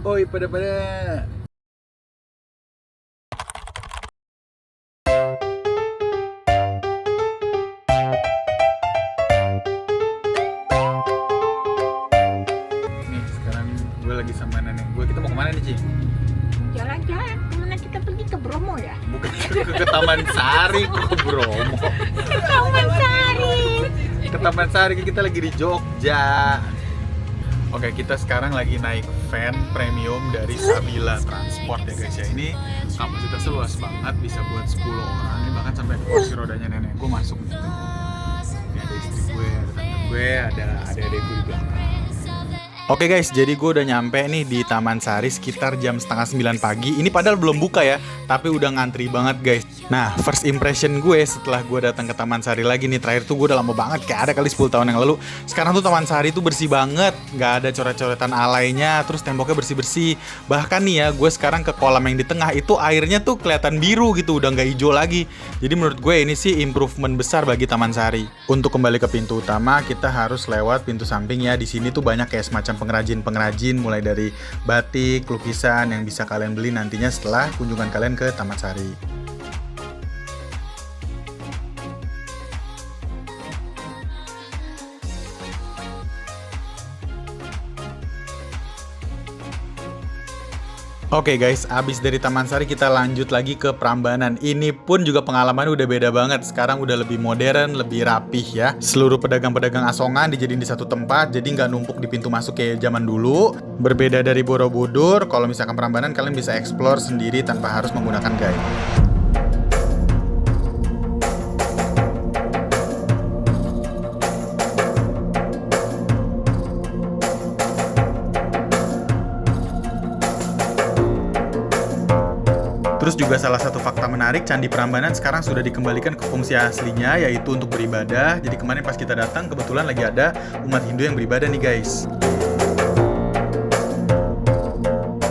Oi, pada-pada. Nih, sekarang gue lagi sama nenek gue. Kita mau kemana nih, Ci? Jalan-jalan, kemana kita pergi ke Bromo ya? Bukan ke Taman Sari, ke Bromo. Taman Sari. Ke Taman Sari, kita lagi di Jogja. Oke, kita sekarang lagi naik van premium dari Sabila Transport ya guys ya. Ini kapasitasnya luas banget, bisa buat 10 orang. Ini bahkan sampai kursi rodanya nenek gue masuk gitu. Ini ada istri gue, ada tante gue, ada adik-adik gue di belakang. Oke guys, jadi gue udah nyampe nih di Taman Sari sekitar jam setengah 9 pagi. Ini padahal belum buka ya, tapi udah ngantri banget guys. Nah, first impression gue setelah gue datang ke Taman Sari lagi nih, terakhir tuh gue udah lama banget, kayak ada kali 10 tahun yang lalu. Sekarang tuh Taman Sari tuh bersih banget, nggak ada coret-coretan alainya, terus temboknya bersih-bersih. Bahkan nih ya, gue sekarang ke kolam yang di tengah itu airnya tuh kelihatan biru gitu, udah nggak hijau lagi. Jadi menurut gue ini sih improvement besar bagi Taman Sari. Untuk kembali ke pintu utama, kita harus lewat pintu samping ya. Di sini tuh banyak kayak semacam pengrajin-pengrajin mulai dari batik, lukisan yang bisa kalian beli nantinya setelah kunjungan kalian ke Taman Sari. Oke guys, abis dari Taman Sari kita lanjut lagi ke Prambanan. Ini pun juga pengalamannya udah beda banget. Sekarang udah lebih modern, lebih rapih ya. Seluruh pedagang-pedagang asongan dijadiin di satu tempat, jadi nggak numpuk di pintu masuk kayak zaman dulu. Berbeda dari Borobudur, kalau misalkan Prambanan kalian bisa explore sendiri tanpa harus menggunakan guide. Terus juga salah satu fakta menarik, Candi Prambanan sekarang sudah dikembalikan ke fungsi aslinya, yaitu untuk beribadah. Jadi kemarin pas kita datang, kebetulan lagi ada umat Hindu yang beribadah nih guys.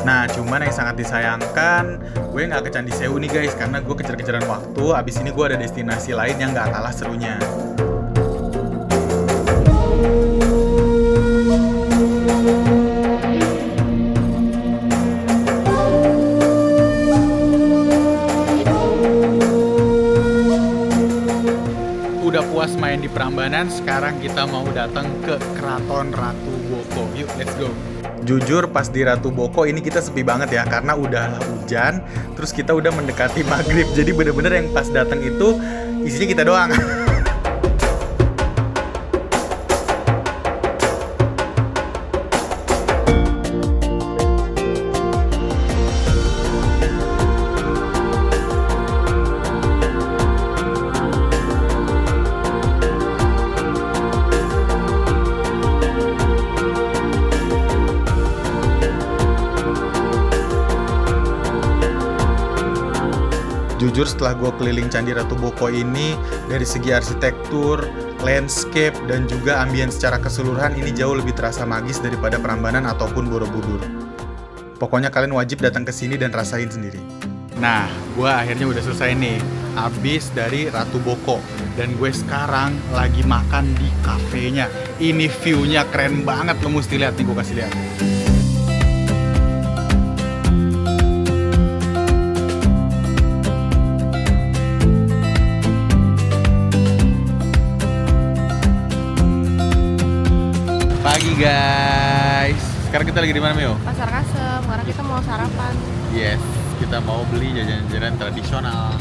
Nah, cuman yang sangat disayangkan, gue nggak ke Candi Sewu nih guys, karena gue kejar-kejaran waktu. Abis ini gue ada destinasi lain yang nggak kalah serunya. Udah puas main di Prambanan, sekarang kita mau datang ke Keraton Ratu Boko. Yuk, let's go. Jujur pas di Ratu Boko ini kita sepi banget ya, karena udah hujan, terus kita udah mendekati maghrib. Jadi bener-bener yang pas datang itu isinya kita doang. Jujur setelah gue keliling Candi Ratu Boko ini, dari segi arsitektur, landscape, dan juga ambience secara keseluruhan ini jauh lebih terasa magis daripada Prambanan ataupun Borobudur. Pokoknya kalian wajib datang ke sini dan rasain sendiri. Nah, gue akhirnya udah selesai nih, abis dari Ratu Boko. Dan gue sekarang lagi makan di kafenya. Ini view-nya keren banget, lo mesti lihat nih, gue kasih lihat. Pagi guys, sekarang kita lagi di mana Mio? Pasar Kasem, karena kita mau sarapan. Yes, kita mau beli jajanan-jajanan tradisional.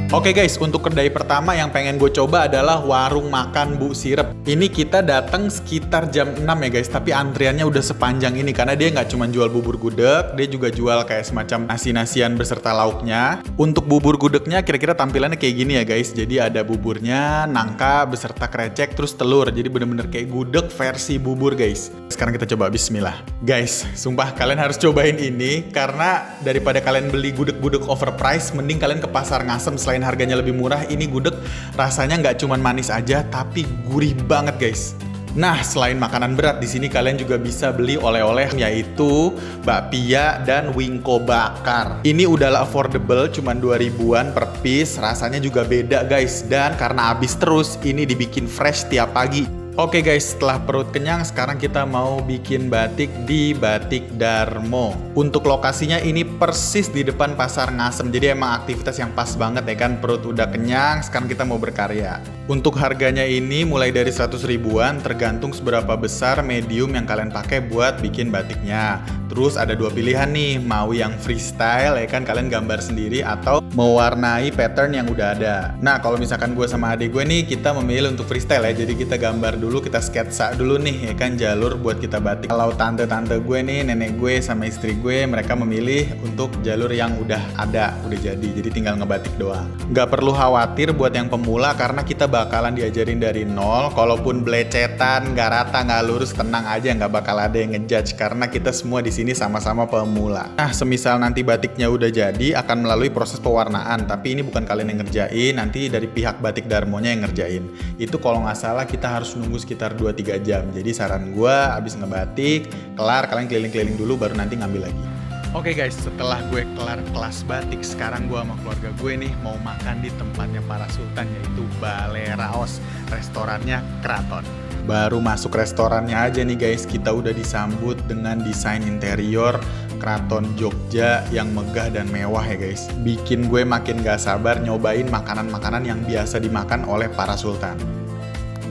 Oke guys, untuk kedai pertama yang pengen gue coba adalah warung makan Bu Sirep. Ini kita datang sekitar jam 6 ya guys, tapi antriannya udah sepanjang ini karena dia nggak cuma jual bubur gudeg, dia juga jual kayak semacam nasi-nasian beserta lauknya. Untuk bubur gudegnya kira-kira tampilannya kayak gini ya guys. Jadi ada buburnya, nangka beserta krecek, terus telur. Jadi bener-bener kayak gudeg versi bubur guys. Sekarang kita coba, bismillah. Guys, sumpah kalian harus cobain ini karena daripada kalian beli gudeg-gudeg overpriced, mending kalian ke pasar Ngasem. Selain harganya lebih murah, ini gudeg rasanya nggak cuma manis aja, tapi gurih banget guys. Nah, selain makanan berat, di sini kalian juga bisa beli oleh-oleh, yaitu bakpia dan wingko bakar. Ini udahlah affordable, cuma 2.000-an per piece. Rasanya juga beda guys, dan karena habis terus, ini dibikin fresh tiap pagi. Oke guys, setelah perut kenyang, sekarang kita mau bikin batik di Batik Darmo. Untuk lokasinya ini persis di depan Pasar Ngasem. Jadi emang aktivitas yang pas banget ya kan. Perut udah kenyang, sekarang kita mau berkarya. Untuk harganya ini mulai dari 100 ribuan, tergantung seberapa besar medium yang kalian pakai buat bikin batiknya. Terus ada dua pilihan nih, mau yang freestyle ya kan, kalian gambar sendiri, atau mewarnai pattern yang udah ada. Nah kalau misalkan gue sama adik gue nih, kita memilih untuk freestyle ya. Jadi kita gambar dulu, kita sketsa dulu nih ya kan jalur buat kita batik. Kalau tante-tante gue nih, nenek gue sama istri gue, mereka memilih untuk jalur yang udah ada, udah jadi tinggal ngebatik doang. Nggak perlu khawatir buat yang pemula karena kita bakalan diajarin dari nol. Kalaupun belecetan, nggak rata, nggak lurus, tenang aja, nggak bakal ada yang ngejudge karena kita semua di sini sama-sama pemula. Nah semisal nanti batiknya udah jadi, akan melalui proses pewarnaan, tapi ini bukan kalian yang ngerjain, nanti dari pihak Batik Darmonya yang ngerjain. Itu kalau nggak salah kita harus nunggu sekitar 2-3 jam. Jadi saran gue abis ngebatik, kelar kalian keliling-keliling dulu baru nanti ngambil lagi. Oke guys, setelah gue kelar kelas batik, sekarang gue sama keluarga gue nih mau makan di tempatnya para sultan, yaitu Balai Raos, restorannya Keraton. Baru masuk restorannya aja nih guys, kita udah disambut dengan desain interior Keraton Jogja yang megah dan mewah ya guys. Bikin gue makin gak sabar nyobain makanan-makanan yang biasa dimakan oleh para sultan.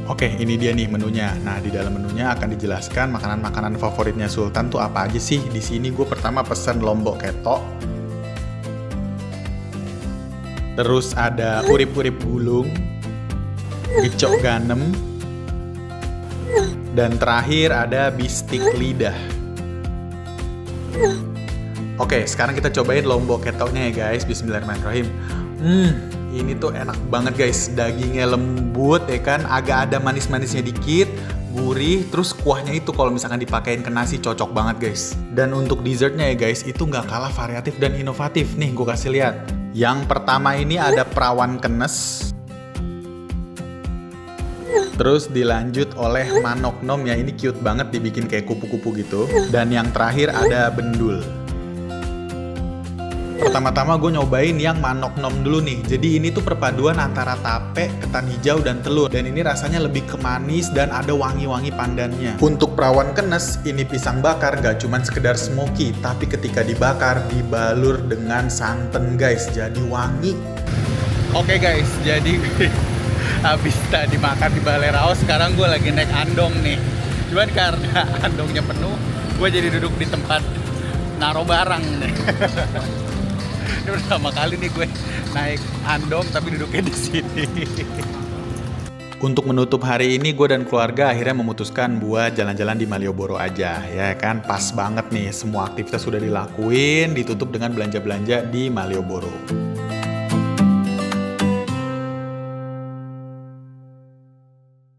Oke, ini dia nih menunya. Nah, di dalam menunya akan dijelaskan makanan-makanan favoritnya sultan tuh apa aja sih. Di sini gue pertama pesen lombok ketok. Terus ada urip-urip gulung, gecok ganem, dan terakhir ada bistik lidah. Oke, sekarang kita cobain lombok ketoknya ya guys. Bismillahirrahmanirrahim. Ini tuh enak banget guys. Dagingnya lembut ya kan, agak ada manis-manisnya dikit, gurih. Terus kuahnya itu kalau misalkan dipakein ke nasi cocok banget guys. Dan untuk dessertnya ya guys, itu nggak kalah variatif dan inovatif. Nih gue kasih lihat. Yang pertama ini ada perawan kenes. Terus dilanjut oleh manok nom ya, ini cute banget dibikin kayak kupu-kupu gitu. Dan yang terakhir ada bendul. Pertama-tama gue nyobain yang manok nom dulu nih. Jadi ini tuh perpaduan antara tape, ketan hijau, dan telur. Dan ini rasanya lebih ke manis dan ada wangi-wangi pandannya. Untuk perawan kenes, ini pisang bakar gak cuman sekedar smoky, tapi ketika dibakar dibalur dengan santan guys, jadi wangi. Oke guys, jadi habis tadi makan di Balai Raos, sekarang gue lagi naik andong nih. Cuman karena andongnya penuh, gue jadi duduk di tempat naruh barang nih. Ini pertama kali nih gue naik andong tapi duduknya di sini. Untuk menutup hari ini, gue dan keluarga akhirnya memutuskan buat jalan-jalan di Malioboro aja. Ya kan, pas banget nih, semua aktivitas sudah dilakuin, ditutup dengan belanja-belanja di Malioboro.